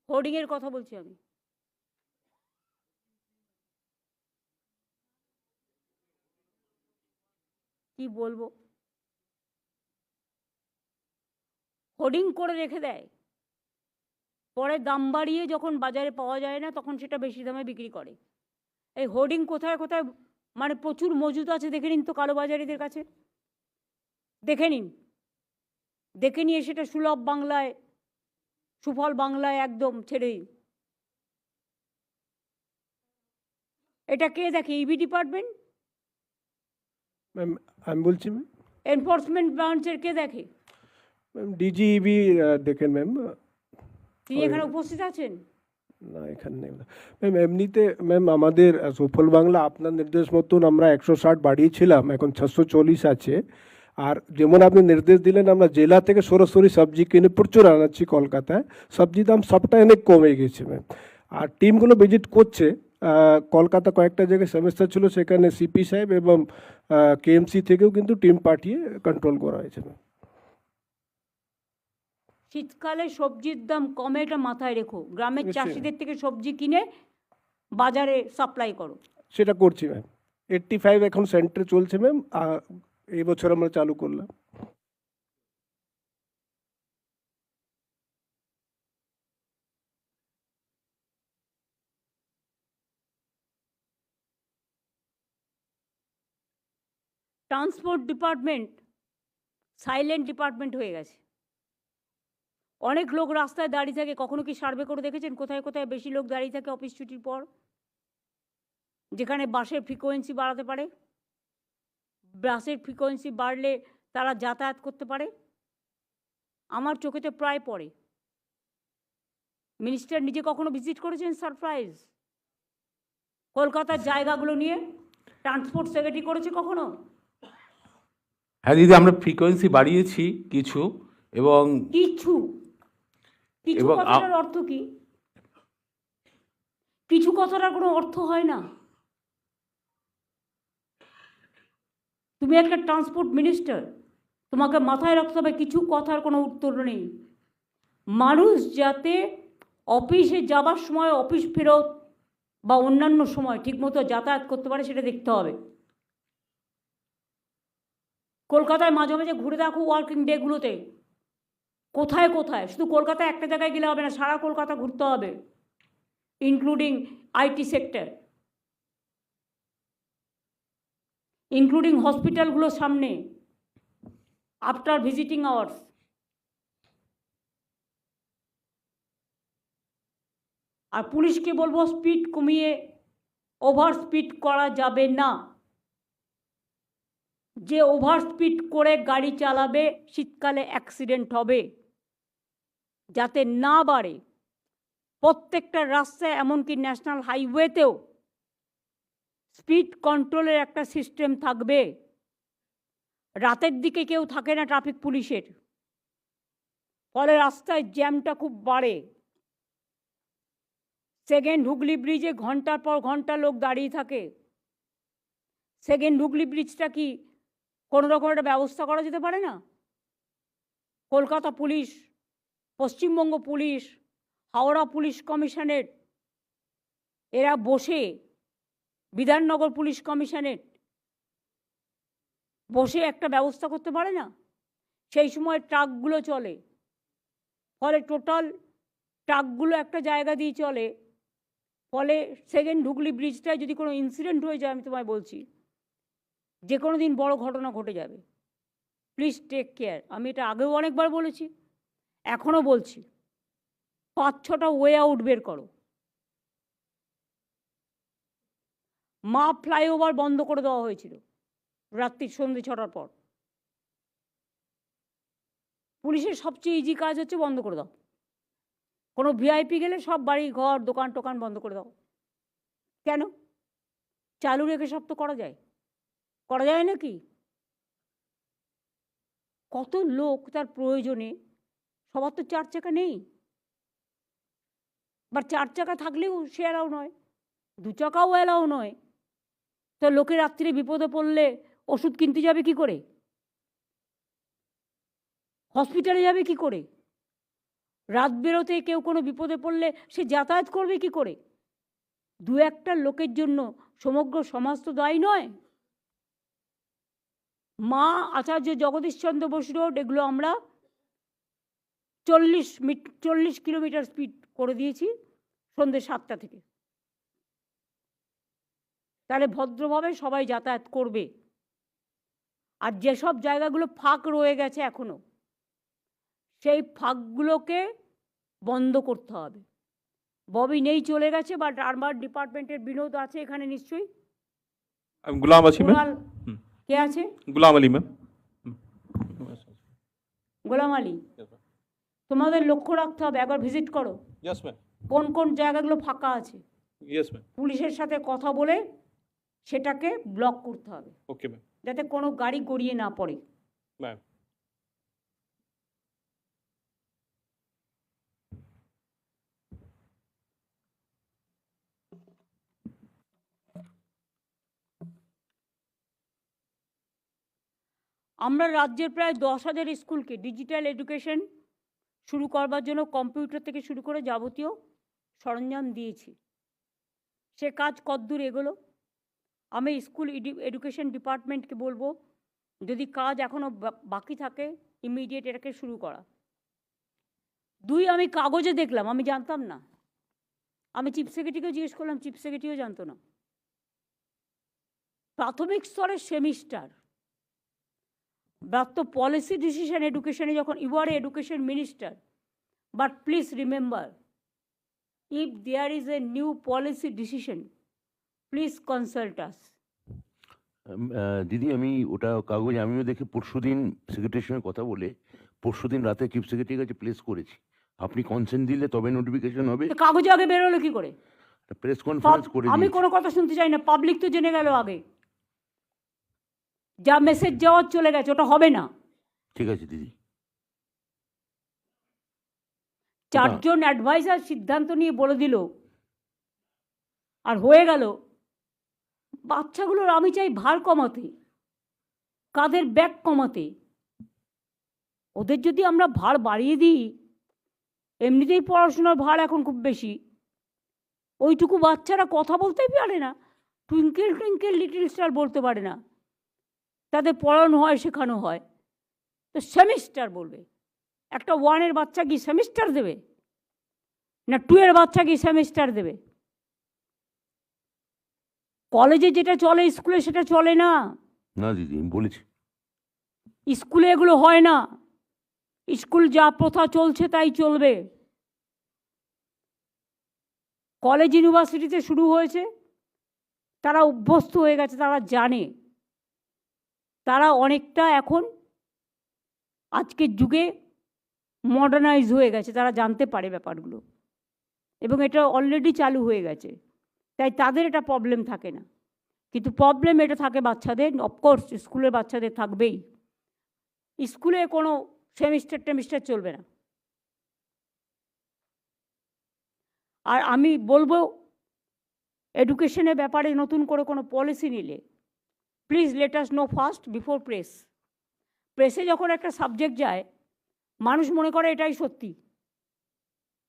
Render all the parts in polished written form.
হোর্ডিংয়ের কথা বলছি আমি। কি বলবো, হোর্ডিং করে রেখে দেয়, পরে দাম বাড়িয়ে যখন বাজারে পাওয়া যায় না তখন সেটা বেশি দামে বিক্রি করে। এই হোর্ডিং কোথায় কোথায় মানে প্রচুর মজুদ আছে দেখে নিন তো কালোবাজারিদের কাছে, দেখে নিন, দেখে নিয়ে সেটা সুলভ বাংলায়, সুফল বাংলায় একদম ছেড়ে দিন। এটা কে দেখে? ইবি ডিপার্টমেন্ট, ম্যাম আমি বলছি ম্যাম, এনফোর্সমেন্ট ব্রাঞ্চের কে দেখে? ম্যাম ডিজিইবি দেখেন ম্যাম। তিনি এখানে উপস্থিত আছেন? না এখানে নেই ম্যাম। এমনিতে ম্যাম আমাদের সুফল বাংলা আপনার নির্দেশ মতন আমরা 160 বাড়িয়েছিলাম, এখন 640 আছে। আর যেমন আপনি নির্দেশ দিলেন আমরা জেলা থেকে সরাসরি সবজি কিনে প্রচুর আনাচ্ছি কলকাতায়, সবজি দাম সবটা অনেক কমে গেছে ম্যাম। আর টিমগুলো ভিজিট করছে কলকাতা, কয়েকটা জায়গায় সমস্যা ছিল সেখানে সিপি সাহেব এবং কেএমসি থেকেও কিন্তু টিম পাঠিয়ে কন্ট্রোল করা হয়েছে ম্যাম। শীতকালে সবজির দাম কমে, এটা মাথায় রেখো। গ্রামের নিশ্চয়ই। চাষিদের থেকে সবজি কিনে বাজারে সাপ্লাই করো। সেটা করছি ম্যাম। 85 এখন সেন্টারে চলছে ম্যাম, এই বছর আমরা চালু করলাম। ট্রান্সপোর্ট ডিপার্টমেন্ট সাইলেন্ট ডিপার্টমেন্ট হয়ে গেছে। অনেক লোক রাস্তায় দাঁড়িয়ে থাকে, কখনো কি সার্ভে করে দেখেছেন কোথায় কোথায় বেশি লোক দাঁড়িয়ে থাকে অফিস ছুটির পর, যেখানে বাসের ফ্রিকোয়েন্সি বাড়াতে পারে, বাসের ফ্রিকোয়েন্সি বাড়লে তারা যাতায়াত করতে পারে? আমার চোখেতে প্রায় পড়ে। মিনিস্টার নিজে কখনো ভিজিট করেছেন? সারপ্রাইজ কলকাতার জায়গাগুলো নিয়ে ট্রান্সপোর্ট সেক্রেটারি করেছে কখনো? হ্যাঁ দিদি, আমরা ফ্রিকোয়েন্সি বাড়িয়েছি কিছু, এবং কিছু কিছু এবং কথাটার অর্থ কি? কিছু কথাটার কোনো অর্থ হয় না। তুমি একটা ট্রান্সপোর্ট মিনিস্টার, তোমাকে মাথায় রাখতে হবে কিছু কথার কোনো উত্তর নেই। মানুষ যাতে অফিসে যাবার সময়, অফিস ফেরত বা অন্যান্য সময় ঠিকমতো যাতায়াত করতে পারে সেটা দেখতে হবে। কলকাতায় মাঝে মাঝে ঘুরে দেখো ওয়ার্কিং ডেগুলোতে, কোথায় কোথায়, শুধু কলকাতায় একটা জায়গায় গেলে হবে না, সারা কলকাতা ঘুরতে হবে, ইনক্লুডিং আইটি সেক্টর, ইনক্লুডিং হসপিটালগুলোর সামনে আফটার ভিজিটিং আওয়ার্স। আর পুলিশকে বলবো স্পিড কমিয়ে, ওভার স্পিড করা যাবে না। যে ওভার স্পিড করে গাড়ি চালাবে শীতকালে অ্যাক্সিডেন্ট হবে, যাতে না বাড়ে। প্রত্যেকটা রাস্তায়, এমনকি ন্যাশনাল হাইওয়েতেও স্পিড কন্ট্রোলের একটা সিস্টেম থাকবে। রাতের দিকে কেউ থাকে না ট্রাফিক পুলিশের, ফলে রাস্তায় জ্যামটা খুব বাড়ে। সেকেন্ড হুগলি ব্রিজে ঘন্টার পর ঘন্টা লোক দাঁড়িয়ে থাকে। সেকেন্ড হুগলি ব্রিজটা কি কোনো রকম একটা ব্যবস্থা করা যেতে পারে না? Kolkata police, Paschimbanga police, Howrah police commissionerate এরা বসে, বিধাননগর পুলিশ কমিশনারেট বসে একটা ব্যবস্থা করতে পারে না? সেই সময় ট্রাকগুলো চলে, ফলে টোটাল ট্রাকগুলো একটা জায়গা দিয়ে চলে, ফলে সেকেন্ড হুগলি ব্রিজটায় যদি কোনো ইনসিডেন্ট হয়ে যায়, আমি তোমায় বলছি যে কোনো দিন বড় ঘটনা ঘটে যাবে। Please take care. আমি এটা আগেও অনেকবার বলেছি, এখনও বলছি, 5-6টা ওয়ে আউট বের করো। মা ফ্লাইওভার বন্ধ করে দেওয়া হয়েছিল রাত্রি সন্ধ্যে 6টার পর। পুলিশের সবচেয়ে ইজি কাজ হচ্ছে বন্ধ করে দাও। কোনো ভিআইপি গেলে সব বাড়ি ঘর দোকান টোকান বন্ধ করে দাও। কেন? চালু রেখে সব তো করা যায়, করা যায় নাকি? কত লোক তার প্রয়োজনে, সবার তো 4 চাকা নেই, বা 4 চাকা থাকলেও সে অ্যালাউ নয়, 2 চাকাও অ্যালাউ নয়। তো লোকে রাত্রিরে বিপদে পড়লে ওষুধ কিনতে যাবে কি করে? হসপিটালে যাবে কি করে? রাত বেরোতে কেউ কোনো বিপদে পড়লে সে যাতায়াত করবে কি করে? দু একটা লোকের জন্য সমগ্র সমাজ তো দায়ী নয়। মা আচার্য জগদীশচন্দ্র বসু রোড এগুলো আমরা 40 কিলোমিটার স্পিড করে দিয়েছি সন্ধ্যে 7টা থেকে। তাহলে ভদ্রভাবে সবাই যাতায়াত করবে। আর যেসব জায়গাগুলো ফাঁক রয়ে গেছে এখনো, সেই ফাঁকগুলোকে বন্ধ করতে হবে। ববি নেই, চলে গেছে, বাট আরবান ডিপার্টমেন্টের বিনোদ আছে এখানে নিশ্চয়ই। गुलाम आसी मैम। কুণাল কে আছে? गुलाम अली मैम। গোলাম আলী, তোমাদের লক্ষ্য রাখতে হবে, একবার ভিজিট করো यस मैम। কোন কোন জায়গাগুলো ফাঁকা আছে। Yes ma'am. পুলিশের সাথে কথা বলে সেটাকে ব্লক করতে হবে, ओके मैम। যাতে কোনো গাড়ি গড়িয়ে না পড়ে। मैम। আমরা রাজ্যের প্রায় 10,000 স্কুলকে ডিজিটাল এডুকেশন শুরু করবার জন্য কম্পিউটার থেকে শুরু করে যাবতীয় সরঞ্জাম দিয়েছি। সে কাজ কতদূর এগোলো? আমি স্কুল এডুকেশন ডিপার্টমেন্টকে বলবো, যদি কাজ এখনও বাকি থাকে ইমিডিয়েট এটাকে শুরু করা। 2, আমি কাগজে দেখলাম, আমি জানতাম না। আমি চিফ সেক্রেটারিকেও জিজ্ঞেস করলাম, চিফ সেক্রেটারিও জানতো না। প্রাথমিক স্তরের সেমিস্টার তো পলিসি ডিসিশন এডুকেশনে যখন you are education minister, but please remember, if there is a new policy decision please consult us. দিদি আমি ওটা কাগজ আমিও দেখে পরশুদিন সেক্রেটারির সঙ্গে কথা বলে পরশুদিন রাতে চিফ সেক্রেটারির কাছে প্লেস করেছি। আপনি কনসেন্ট দিলে তবে নোটিফিকেশন হবে। কাগজে আগে বেরোলো কি করে? প্রেস কনফারেন্স করে আমি দিয়েছি। কোনো কথা শুনতে চাই না, পাবলিক তো জেনে গেল আগে। যা মেসেজ যাওয়ার চলে গেছে, ওটা হবে না। ঠিক আছে দিদি। 4 জন অ্যাডভাইজার সিদ্ধান্ত নিয়ে বলে দিল আর হয়ে গেল। বাচ্চাগুলোর আমি চাই ভার কমাতে, কাদের ব্যাগ কমাতে। ওদের যদি আমরা ভার বাড়িয়ে দিই, এমনিতেই পড়াশোনার ভার এখন খুব বেশি, ওইটুকু বাচ্চারা কথা বলতেই পারে না, টুইঙ্কেল টুইঙ্কেল লিটল স্টার বলতে পারে না। তাদের পড়ানো হয়, শেখানো হয়, তো সেমিস্টার বলবে। একটা 1-এর বাচ্চা কি সেমিস্টার দেবে? না 2-এর বাচ্চা কি সেমিস্টার দেবে? কলেজে যেটা চলে স্কুলে সেটা চলে না। না দিদি আমি বলেছি। স্কুলে এগুলো হয় না। স্কুল যা প্রথা চলছে তাই চলবে। কলেজ ইউনিভার্সিটিতে শুরু হয়েছে, তারা অভ্যস্ত হয়ে গেছে, তারা জানে। তারা অনেকটা এখন আজকের যুগে মডার্নাইজ হয়ে গেছে, তারা জানতে পারে ব্যাপারগুলো, এবং এটা অলরেডি চালু হয়ে গেছে। তাই তাদের এটা প্রবলেম থাকে না। কিন্তু প্রবলেম এটা থাকে বাচ্চাদের, অফকোর্স স্কুলের বাচ্চাদের থাকবেই। স্কুলে কোনো সেমিস্টার টেমিস্টার চলবে না। আর আমি বলবো, এডুকেশনের ব্যাপারে নতুন করে কোনো পলিসি নিলে please let us know first before press. প্রেসে যখন একটা সাবজেক্ট যায়, মানুষ মনে করে এটাই সত্যি,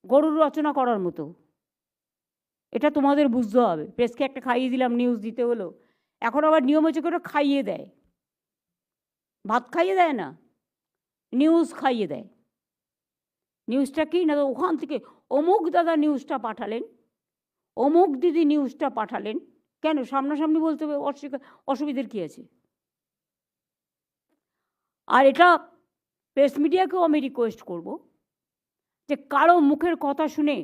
গরুর রচনা করার মতো। এটা তোমাদের বুঝতে হবে। প্রেসকে একটা খাইয়ে দিলাম, নিউজ দিতে হলো। এখন আবার নিয়ম হচ্ছে করে খাইয়ে দেয়, ভাত খাইয়ে দেয় না, নিউজ খাইয়ে দেয়। নিউজটা কি না, ওখান থেকে অমুক দাদা নিউজটা পাঠালেন, অমুক দিদি নিউজটা পাঠালেন। কেন সামনাসামনি বলতে হবে? অসুবিধার কী আছে? আর এটা প্রেস মিডিয়াকেও আমি রিকোয়েস্ট করব যে কারো মুখের কথা শুনে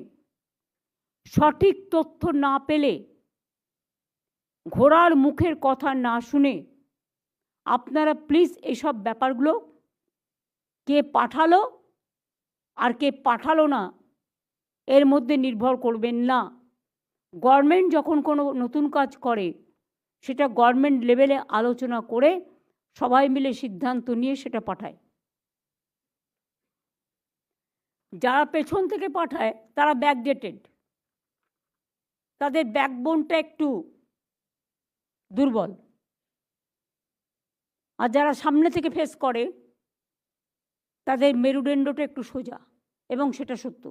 সঠিক তথ্য না পেলে, ঘোড়ার মুখের কথা না শুনে, আপনারা প্লিজ এইসব ব্যাপারগুলো কে পাঠালো আর কে পাঠালো না এর মধ্যে নির্ভর করবেন না। গভর্নমেন্ট যখন কোনো নতুন কাজ করে, সেটা গভর্নমেন্ট লেভেলে আলোচনা করে সবাই মিলে সিদ্ধান্ত নিয়ে সেটা পাঠায়। যারা পেছন থেকে পাঠায় তারা ব্যাকডেটেড, তাদের ব্যাকবোনটা একটু দুর্বল। আর যারা সামনে থেকে ফেস করে তাদের মেরুদণ্ডটা একটু সোজা। এবং সেটা সত্য।